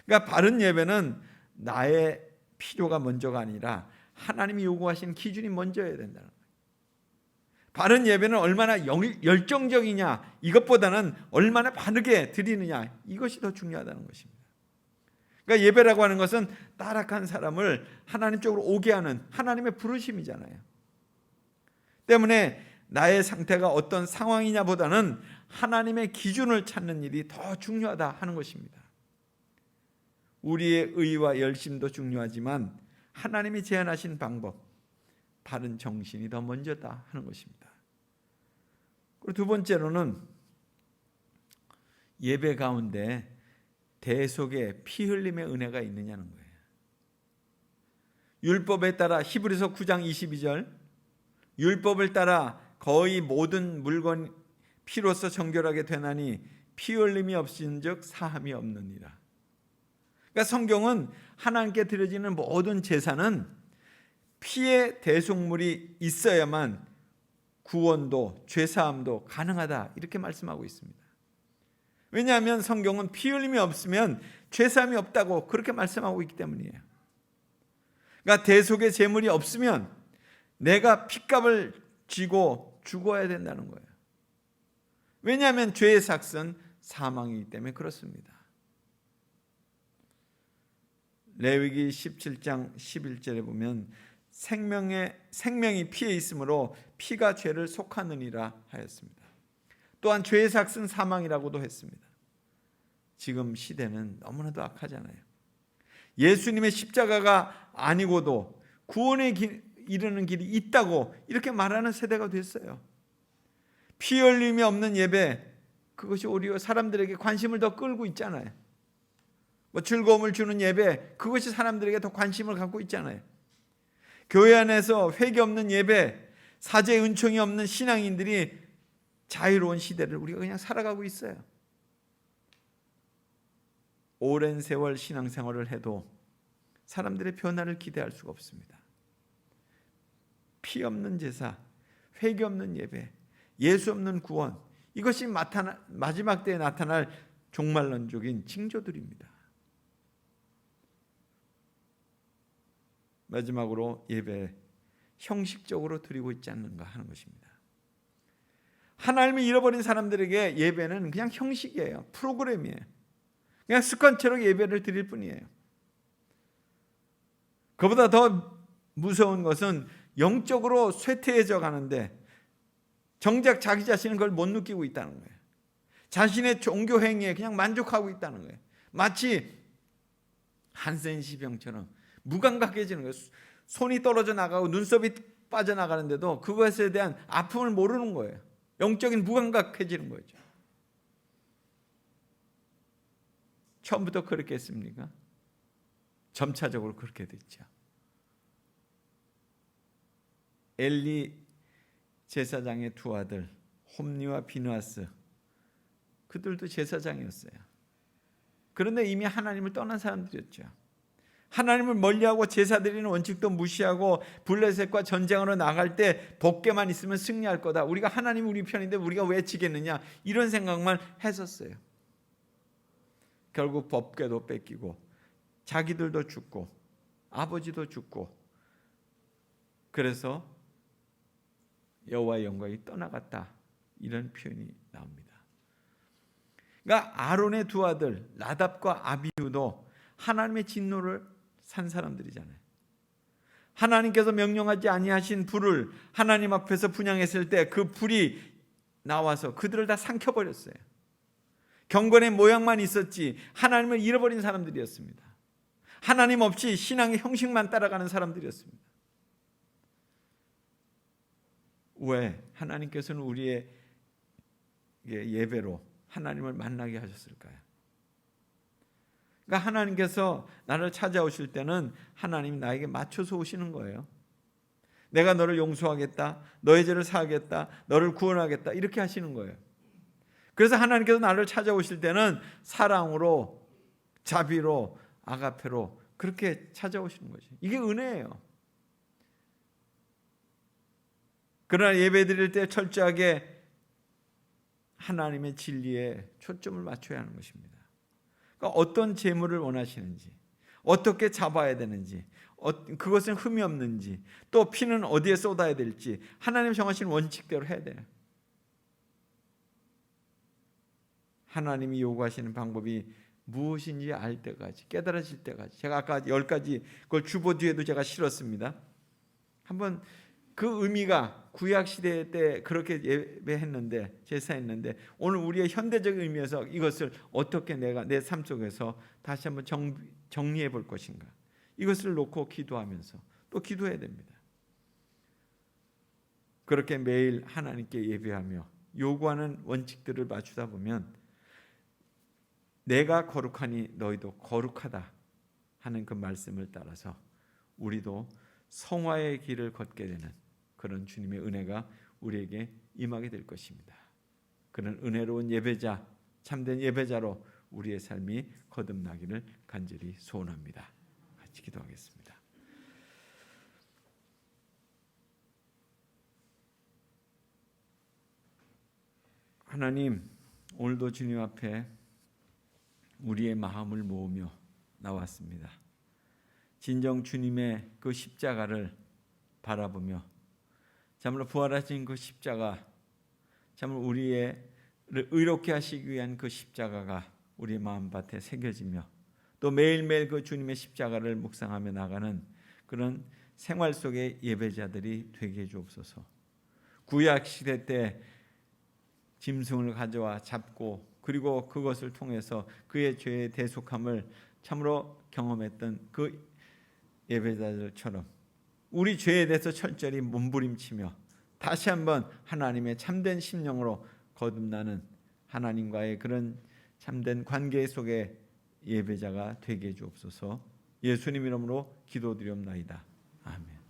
그러니까 바른 예배는 나의 필요가 먼저가 아니라 하나님이 요구하신 기준이 먼저여야 된다는 거예요. 바른 예배는 얼마나 열정적이냐 이것보다는 얼마나 바르게 드리느냐 이것이 더 중요하다는 것입니다. 그러니까 예배라고 하는 것은 타락한 사람을 하나님 쪽으로 오게 하는 하나님의 부르심이잖아요. 때문에 나의 상태가 어떤 상황이냐보다는 하나님의 기준을 찾는 일이 더 중요하다 하는 것입니다. 우리의 의와 열심도 중요하지만 하나님이 제안하신 방법, 바른 정신이 더 먼저다 하는 것입니다. 그리고 두 번째로는 예배 가운데 대속의 피 흘림의 은혜가 있느냐는 거예요. 율법에 따라 히브리서 9장 22절, 율법을 따라 거의 모든 물건 피로써 정결하게 되나니 피 흘림이 없은즉 사함이 없느니라. 그러니까 성경은 하나님께 드려지는 모든 제사는 피의 대속물이 있어야만 구원도 죄사함도 가능하다 이렇게 말씀하고 있습니다. 왜냐하면 성경은 피 흘림이 없으면 죄사함이 없다고 그렇게 말씀하고 있기 때문이에요. 그러니까 대속의 제물이 없으면 내가 핏값을 쥐고 죽어야 된다는 거예요. 왜냐하면 죄의 삭은 사망이기 때문에 그렇습니다. 레위기 17장 11절에 보면 생명이 피에 있으므로 피가 죄를 속하느니라 하였습니다. 또한 죄의 삭은 사망이라고도 했습니다. 지금 시대는 너무나도 악하잖아요. 예수님의 십자가가 아니고도 구원에 이르는 길이 있다고 이렇게 말하는 세대가 됐어요. 피 흘림이 없는 예배, 그것이 오히려 사람들에게 관심을 더 끌고 있잖아요. 즐거움을 주는 예배, 그것이 사람들에게 더 관심을 갖고 있잖아요. 교회 안에서 회개 없는 예배, 사죄 은총이 없는 신앙인들이 자유로운 시대를 우리가 그냥 살아가고 있어요. 오랜 세월 신앙생활을 해도 사람들의 변화를 기대할 수가 없습니다. 피 없는 제사, 회개 없는 예배, 예수 없는 구원, 이것이 마지막 때에 나타날 종말론적인 징조들입니다. 마지막으로 예배 형식적으로 드리고 있지 않는가 하는 것입니다. 하나님을 잃어버린 사람들에게 예배는 그냥 형식이에요. 프로그램이에요. 그냥 습관처럼 예배를 드릴 뿐이에요. 그보다 더 무서운 것은 영적으로 쇠퇴해져 가는데 정작 자기 자신은 그걸 못 느끼고 있다는 거예요. 자신의 종교 행위에 그냥 만족하고 있다는 거예요. 마치 한센시병처럼 무감각해지는 거예요. 손이 떨어져 나가고 눈썹이 빠져나가는데도 그것에 대한 아픔을 모르는 거예요. 영적인 무감각해지는 거죠. 처음부터 그렇게 했습니까? 점차적으로 그렇게 됐죠. 엘리 제사장의 두 아들 홈리와 비느하스, 그들도 제사장이었어요. 그런데 이미 하나님을 떠난 사람들이었죠. 하나님을 멀리하고 제사 드리는 원칙도 무시하고 블레셋과 전쟁으로 나갈 때 법궤만 있으면 승리할 거다. 우리가 하나님 우리 편인데 우리가 왜 지겠느냐, 이런 생각만 했었어요. 결국 법궤도 뺏기고 자기들도 죽고 아버지도 죽고, 그래서 여호와의 영광이 떠나갔다, 이런 표현이 나옵니다. 그러니까 아론의 두 아들 나답과 아비후도 하나님의 진노를 산 사람들이잖아요. 하나님께서 명령하지 아니하신 불을 하나님 앞에서 분향했을 때 그 불이 나와서 그들을 다 삼켜버렸어요. 경건의 모양만 있었지 하나님을 잃어버린 사람들이었습니다. 하나님 없이 신앙의 형식만 따라가는 사람들이었습니다. 왜 하나님께서는 우리의 예배로 하나님을 만나게 하셨을까요? 그러니까 하나님께서 나를 찾아오실 때는 하나님이 나에게 맞춰서 오시는 거예요. 내가 너를 용서하겠다, 너의 죄를 사하겠다, 너를 구원하겠다, 이렇게 하시는 거예요. 그래서 하나님께서 나를 찾아오실 때는 사랑으로, 자비로, 아가페로 그렇게 찾아오시는 거죠. 이게 은혜예요. 그러나 예배 드릴 때 철저하게 하나님의 진리에 초점을 맞춰야 하는 것입니다. 그러니까 어떤 제물을 원하시는지, 어떻게 잡아야 되는지, 그것은 흠이 없는지, 또 피는 어디에 쏟아야 될지 하나님 정하신 원칙대로 해야 돼요. 하나님이 요구하시는 방법이 무엇인지 알 때까지, 깨달아질 때까지. 제가 아까 10가지 그걸 주보 뒤에도 제가 실었습니다. 한번 그 의미가 구약 시대 때 그렇게 예배했는데, 제사했는데, 오늘 우리의 현대적 의미에서 이것을 어떻게 내가 내 삶 속에서 다시 한번 정리해 볼 것인가, 이것을 놓고 기도하면서 또 기도해야 됩니다. 그렇게 매일 하나님께 예배하며 요구하는 원칙들을 맞추다 보면 내가 거룩하니 너희도 거룩하다 하는 그 말씀을 따라서 우리도 성화의 길을 걷게 되는 그런 주님의 은혜가 우리에게 임하게 될 것입니다. 그런 은혜로운 예배자, 참된 예배자로 우리의 삶이 거듭나기를 간절히 소원합니다. 같이 기도하겠습니다. 하나님, 오늘도 주님 앞에 우리의 마음을 모으며 나왔습니다. 진정 주님의 그 십자가를 바라보며, 참으로 부활하신 그 십자가, 참으로 우리를 의롭게 하시기 위한 그 십자가가 우리의 마음밭에 새겨지며, 또 매일매일 그 주님의 십자가를 묵상하며 나가는 그런 생활 속의 예배자들이 되게 해 주옵소서. 구약 시대 때 짐승을 가져와 잡고, 그리고 그것을 통해서 그의 죄의 대속함을 참으로 경험했던 그 예배자들처럼 우리 죄에 대해서 철저히 몸부림치며 다시 한번 하나님의 참된 심령으로 거듭나는 하나님과의 그런 참된 관계 속의 예배자가 되게 해 주옵소서. 예수님 이름으로 기도드리옵나이다. 아멘.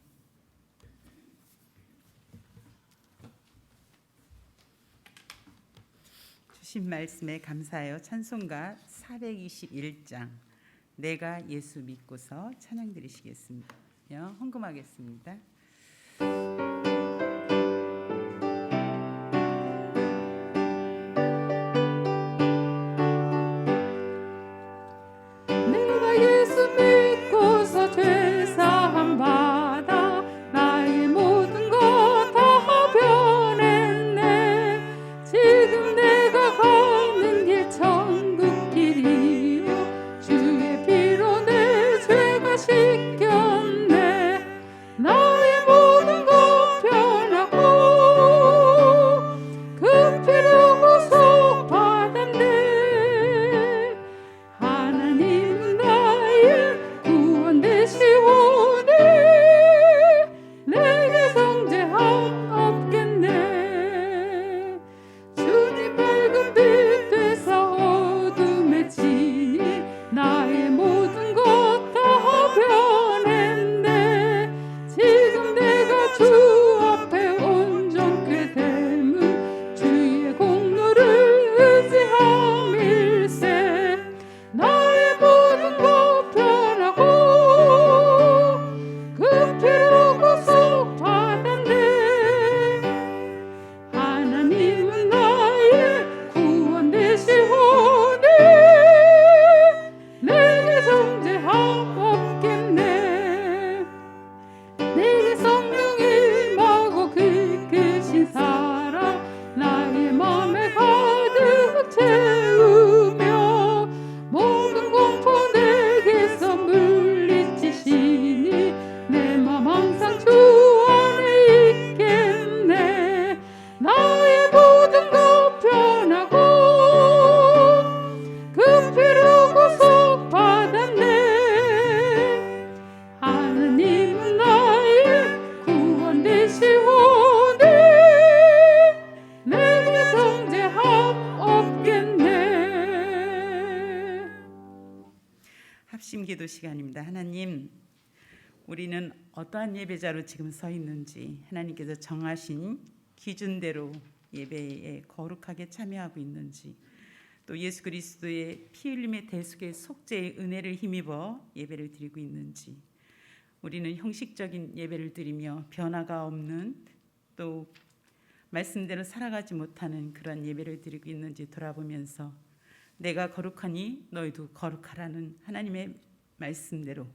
주신 말씀에 감사하여 찬송가 421장 내가 예수 믿고서 찬양 드리시겠습니다. 헌금하겠습니다. 내가 예수 믿고서 죄사함 받아 나의 모든 것 다 변했네. 지금 내가 가는 길 천국 길이요 주의 피로 내 죄가 씻겼네. 나의 모든 것 변하고 그 피로 구속 받았네. 하나님은 나의 구원 되시오니 내게 정죄함 없겠네. 주님 밝은 빛 되사 어둠에 지니 나의 모든 것 다 변했네. 지금 내가 주 앞에 온전케 됨은 주의 공로를 의지함일세. 나의 모든 것 변하고 그 피로 구속 받았네. 하나님은 나의 구원 되시오니 내게 정죄함 없겠네. 내게 성령이 임하고 이끄신 사랑 나의 맘에 가득 채우며 모든 공포 내게서 물리치시니 내 맘 항상 주 안에 있겠네. 나의 모든 것 변하고 그 피로 구속 받았네. 하나님은 나의 구원 되시오니 내게 정죄함 없겠네. 합심 기도 시간입니다. 하나님, 우리는 어떠한 예배자로 지금 서 있는지 하나님께서 정하신 기준대로 예배에 거룩하게 참여하고 있는지, 또 예수 그리스도의 피 흘림의 대속의 속죄의 은혜를 힘입어 예배를 드리고 있는지, 우리는 형식적인 예배를 드리며 변화가 없는, 또 말씀대로 살아가지 못하는 그런 예배를 드리고 있는지 돌아보면서 내가 거룩하니 너희도 거룩하라는 하나님의 말씀대로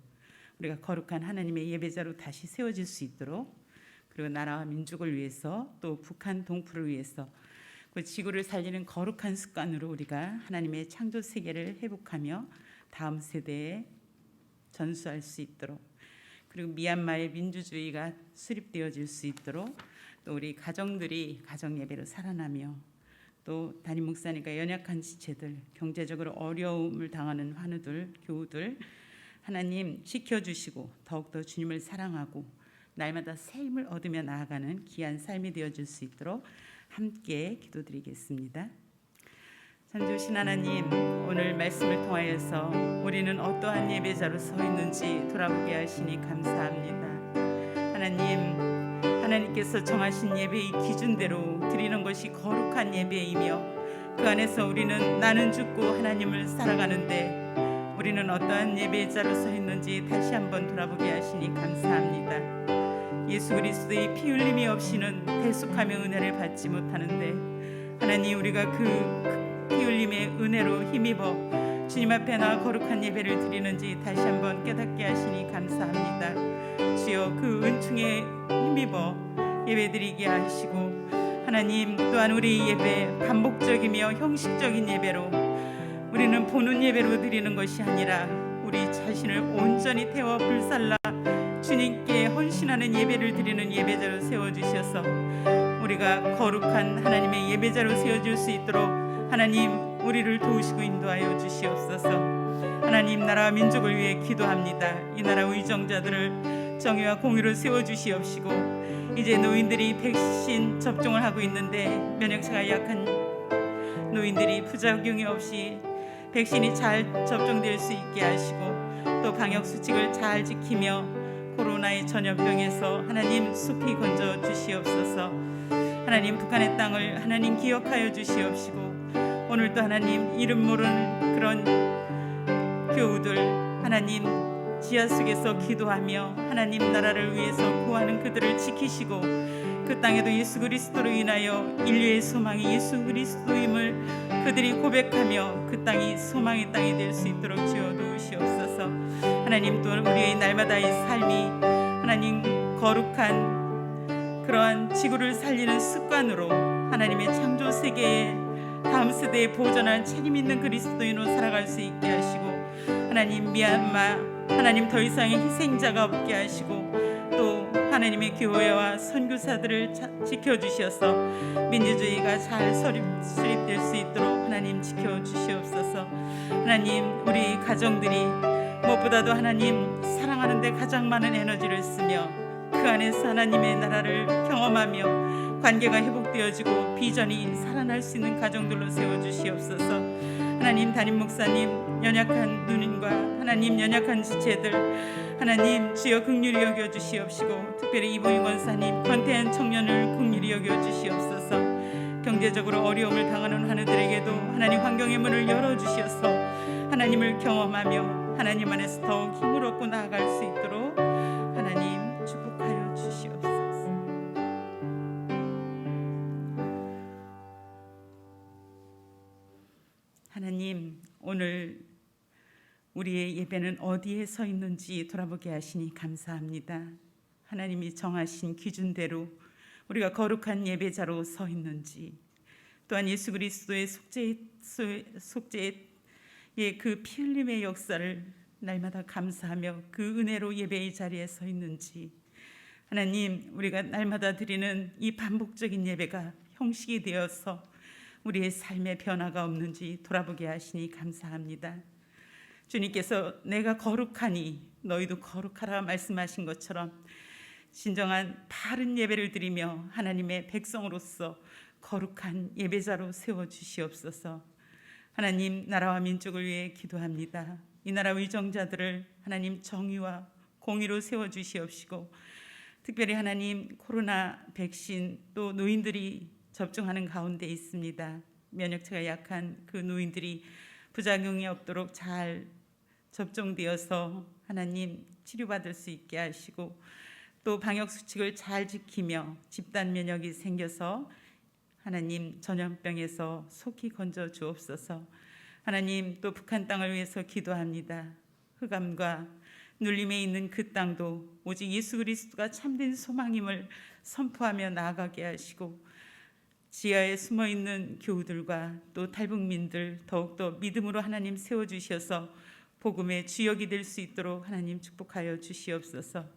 우리가 거룩한 하나님의 예배자로 다시 세워질 수 있도록, 그리고 나라와 민족을 위해서, 또 북한 동포를 위해서 그 지구를 살리는 거룩한 습관으로 우리가 하나님의 창조 세계를 회복하며 다음 세대에 전수할 수 있도록, 그리고 미얀마의 민주주의가 수립되어질 수 있도록, 또 우리 가정들이 가정 예배로 살아나며, 또 담임 목사님과 연약한 지체들, 경제적으로 어려움을 당하는 환우들, 교우들 하나님 지켜주시고 더욱더 주님을 사랑하고 날마다 새 힘을 얻으며 나아가는 귀한 삶이 되어질 수 있도록 함께 기도드리겠습니다. 참 좋으신 하나님, 오늘 말씀을 통하여서 우리는 어떠한 예배자로 서 있는지 돌아보게 하시니 감사합니다. 하나님께서 정하신 예배의 기준대로 드리는 것이 거룩한 예배이며, 그 안에서 우리는 나는 죽고 하나님을 살아가는데 우리는 어떠한 예배자로 서 있는지 다시 한번 돌아보게 하시니 감사합니다. 예수 그리스도의 피 흘림이 없이는 대속하며 은혜를 받지 못하는데, 하나님 우리가 그 피 흘림의 은혜로 힘입어 주님 앞에 나아 거룩한 예배를 드리는지 다시 한번 깨닫게 하시니 감사합니다. 주여, 그 은총에 힘입어 예배드리게 하시고, 하나님 또한 우리 예배 반복적이며 형식적인 예배로, 우리는 보는 예배로 드리는 것이 아니라 우리 자신을 온전히 태워 불살라 주님께 헌신하는 예배를 드리는 예배자로 세워주셔서 우리가 거룩한 하나님의 예배자로 세워질 수 있도록 하나님 우리를 도우시고 인도하여 주시옵소서. 하나님, 나라와 민족을 위해 기도합니다. 이 나라 의정자들을 정의와 공의로 세워주시옵시고, 이제 노인들이 백신 접종을 하고 있는데 면역체가 약한 노인들이 부작용이 없이 백신이 잘 접종될 수 있게 하시고, 또 방역수칙을 잘 지키며 코로나의 전염병에서 하나님 속히 건져 주시옵소서. 하나님, 북한의 땅을 하나님 기억하여 주시옵시고, 오늘도 하나님 이름 모르는 그런 교우들 하나님 지하 속에서 기도하며 하나님 나라를 위해서 구하는 그들을 지키시고, 그 땅에도 예수 그리스도로 인하여 인류의 소망이 예수 그리스도임을 그들이 고백하며 그 땅이 소망의 땅이 될 수 있도록 주여 도우시옵소서. 하나님, 또 우리의 날마다의 삶이 하나님 거룩한 그러한 지구를 살리는 습관으로 하나님의 창조 세계에 다음 세대에 보존할 책임 있는 그리스도인으로 살아갈 수 있게 하시고, 하나님 미얀마 하나님 더 이상의 희생자가 없게 하시고, 또 하나님의 교회와 선교사들을 지켜주셔서 민주주의가 잘 수립될 수 있도록 하나님 지켜주시옵소서. 하나님, 우리 가정들이 무엇보다도 하나님 사랑하는 데 가장 많은 에너지를 쓰며 그 안에서 하나님의 나라를 경험하며 관계가 회복되어지고 비전이 살아날 수 있는 가정들로 세워주시옵소서. 하나님, 담임 목사님 연약한 누님과 하나님 연약한 지체들 하나님 주여 긍휼히 여겨주시옵시고, 특별히 이보희 권사님 권태한 청년을 긍휼히 여겨주시옵소서. 경제적으로 어려움을 당하는 하느들에게도 하나님 환경의 문을 열어주셔서 하나님을 경험하며 하나님 안에서 더욱 힘을 얻고 나아갈 수 있도록 하나님 축복하여 주시옵소서. 하나님, 오늘 우리의 예배는 어디에 서 있는지 돌아보게 하시니 감사합니다. 하나님이 정하신 기준대로 우리가 거룩한 예배자로 서 있는지, 또한 예수 그리스도의 속죄의 그 피 흘림의 역사를 날마다 감사하며 그 은혜로 예배의 자리에 서 있는지, 하나님 우리가 날마다 드리는 이 반복적인 예배가 형식이 되어서 우리의 삶에 변화가 없는지 돌아보게 하시니 감사합니다. 주님께서 내가 거룩하니 너희도 거룩하라 말씀하신 것처럼 진정한 바른 예배를 드리며 하나님의 백성으로서 거룩한 예배자로 세워주시옵소서. 하나님, 나라와 민족을 위해 기도합니다. 이 나라 의정자들을 하나님 정의와 공의로 세워주시옵시고, 특별히 하나님 코로나 백신 또 노인들이 접종하는 가운데 있습니다. 면역체가 약한 그 노인들이 부작용이 없도록 잘 접종되어서 하나님 치료받을 수 있게 하시고, 또 방역수칙을 잘 지키며 집단 면역이 생겨서 하나님 전염병에서 속히 건져 주옵소서. 하나님, 또 북한 땅을 위해서 기도합니다. 흑암과 눌림에 있는 그 땅도 오직 예수 그리스도가 참된 소망임을 선포하며 나아가게 하시고, 지하에 숨어 있는 교우들과 또 탈북민들 더욱더 믿음으로 하나님 세워 주셔서 복음의 주역이 될 수 있도록 하나님 축복하여 주시옵소서.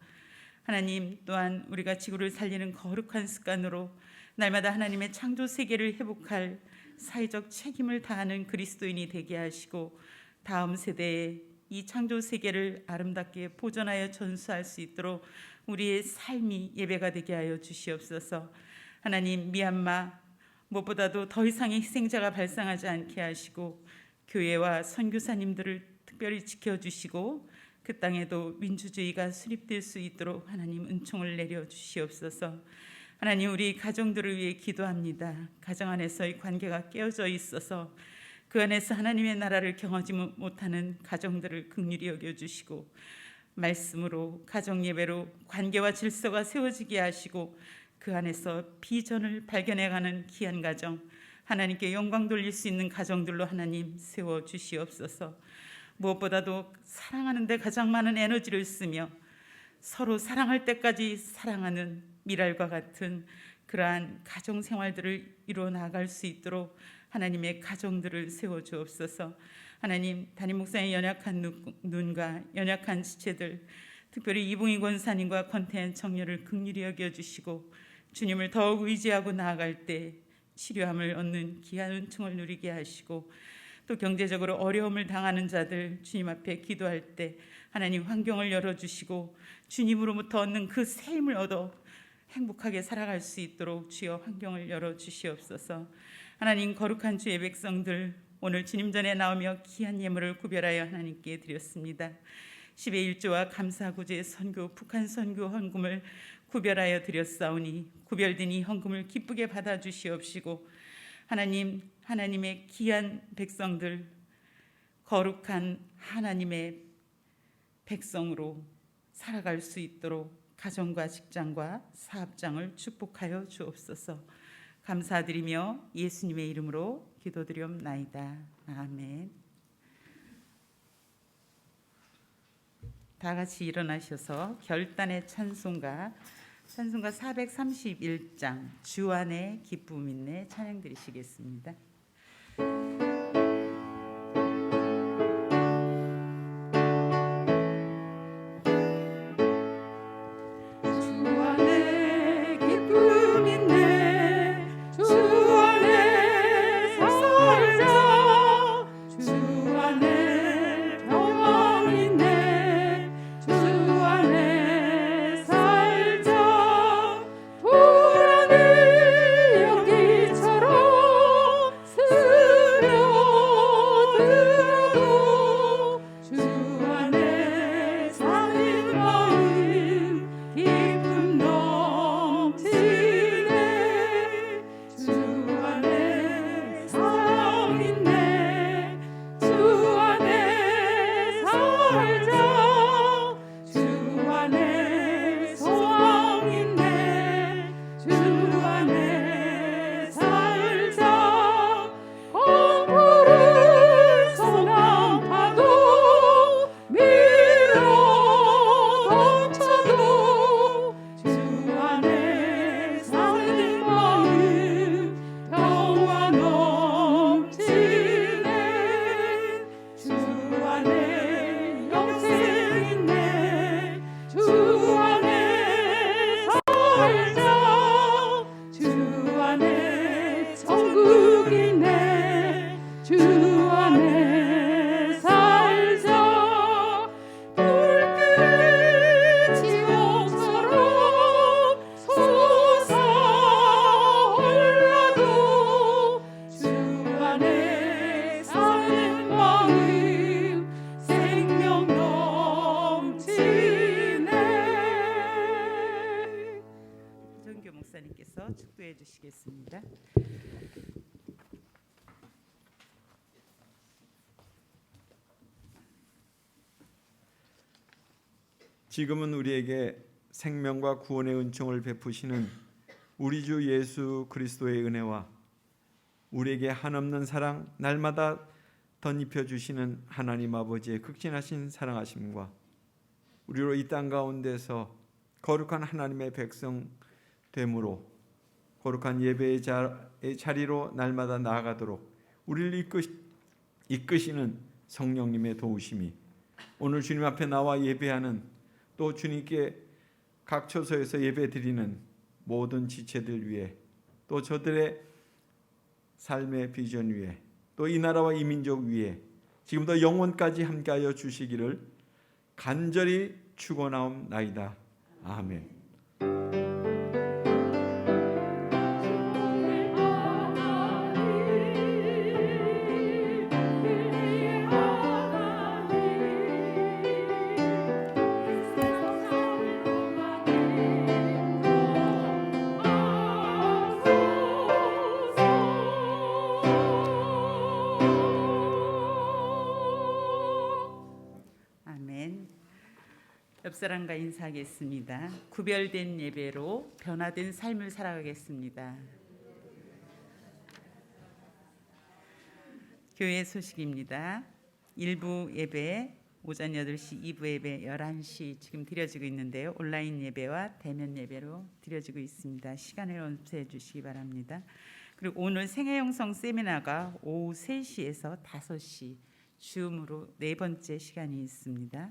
하나님 또한 우리가 지구를 살리는 거룩한 습관으로 날마다 하나님의 창조 세계를 회복할 사회적 책임을 다하는 그리스도인이 되게 하시고 다음 세대에 이 창조 세계를 아름답게 보존하여 전수할 수 있도록 우리의 삶이 예배가 되게 하여 주시옵소서. 하나님 미얀마 무엇보다도 더 이상의 희생자가 발생하지 않게 하시고 교회와 선교사님들을 특별히 지켜주시고 그 땅에도 민주주의가 수립될 수 있도록 하나님 은총을 내려 주시옵소서. 하나님 우리 가정들을 위해 기도합니다. 가정 안에서의 관계가 깨어져 있어서 그 안에서 하나님의 나라를 경험하지 못하는 가정들을 긍휼히 여겨주시고 말씀으로 가정 예배로 관계와 질서가 세워지게 하시고 그 안에서 비전을 발견해가는 귀한 가정, 하나님께 영광 돌릴 수 있는 가정들로 하나님 세워주시옵소서. 무엇보다도 사랑하는 데 가장 많은 에너지를 쓰며 서로 사랑할 때까지 사랑하는 미랄과 같은 그러한 가정 생활들을 이루어 나갈 수 있도록 하나님의 가정들을 세워주옵소서. 하나님 담임 목사의 연약한 눈과 연약한 지체들, 특별히 이봉희 권사님과 권태현 청년을 긍휼히 여겨주시고 주님을 더욱 의지하고 나아갈 때 치료함을 얻는 귀한 은총을 누리게 하시고 또 경제적으로 어려움을 당하는 자들 주님 앞에 기도할 때 하나님 환경을 열어주시고 주님으로부터 얻는 그 새 힘을 얻어 행복하게 살아갈 수 있도록 주여 환경을 열어주시옵소서. 하나님 거룩한 주의 백성들 오늘 주님 전에 나오며 귀한 예물을 구별하여 하나님께 드렸습니다. 10의 1조와 감사구제 선교 북한 선교 헌금을 구별하여 드렸사오니 구별된 이 헌금을 기쁘게 받아주시옵시고 하나님 하나님의 귀한 백성들 거룩한 하나님의 백성으로 살아갈 수 있도록 가정과 직장과 사업장을 축복하여 주옵소서. 감사드리며 예수님의 이름으로 기도드리옵나이다. 아멘. 다 같이 일어나셔서 결단의 찬송가 431장 주 안에 기쁨 있네 찬양 드리시겠습니다. 목사님께서 축도해 주시겠습니다. 지금은 우리에게 생명과 구원의 은총을 베푸시는 우리 주 예수 그리스도의 은혜와 우리에게 한없는 사랑 날마다 덧입혀 주시는 하나님 아버지의 극진하신 사랑하심과 우리로 이 땅 가운데서 거룩한 하나님의 백성 됨으로 거룩한 예배의 자리로 날마다 나아가도록 우리를 이끄시는 성령님의 도우심이 오늘 주님 앞에 나와 예배하는 또 주님께 각 처소에서 예배드리는 모든 지체들 위해 또 저들의 삶의 비전 위에 또 이 나라와 이 민족 위에 지금도 영원까지 함께하여 주시기를 간절히 축원하옵나이다. 아멘. 아멘. 옆 사람과 인사하겠습니다. 구별된 예배로 변화된 삶을 살아가겠습니다. 교회 소식입니다. 1부 예배 오전 8시, 2부 예배 11시 지금 드려지고 있는데요. 온라인 예배와 대면 예배로 드려지고 있습니다. 시간을 연습해 주시기 바랍니다. 그리고 오늘 생애영성 세미나가 오후 3시에서 5시 줌으로 4번째 시간이 있습니다.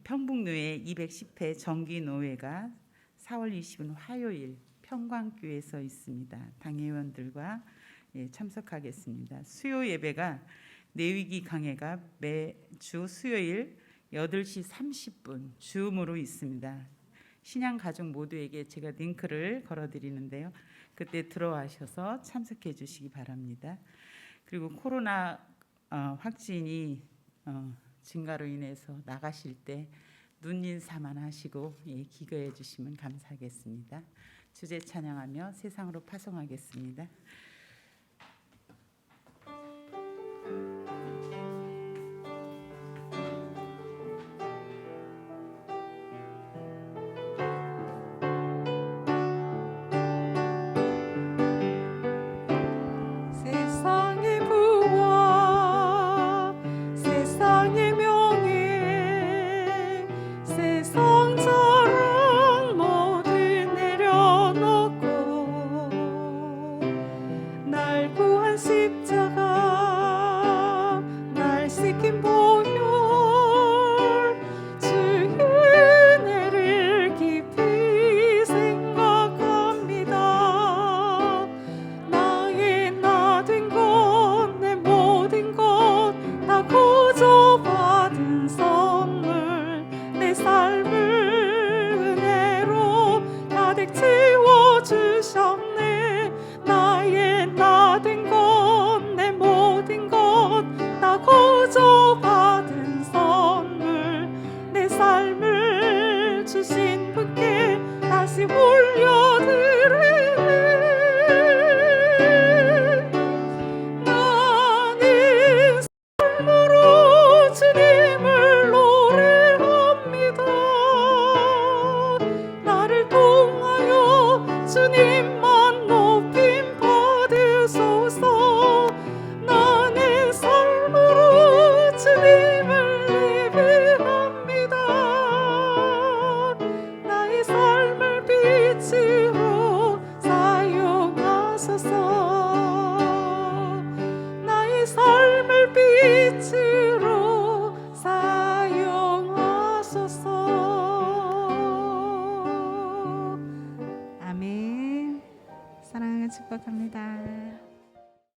평북노회 210회 정기노회가 4월 20일 화요일 평광교회에서 있습니다. 당회의원들과 참석하겠습니다. 수요 예배가 내위기 강해가 매주 수요일 8시 30분 줌으로 있습니다. 신양 가족 모두에게 제가 링크를 걸어드리는데요. 그때 들어와셔서 참석해 주시기 바랍니다. 그리고 코로나 확진이 증가로 인해서 나가실 때 눈인사만 하시고 기거해 주시면 감사하겠습니다. 주제 찬양하며 세상으로 파송하겠습니다.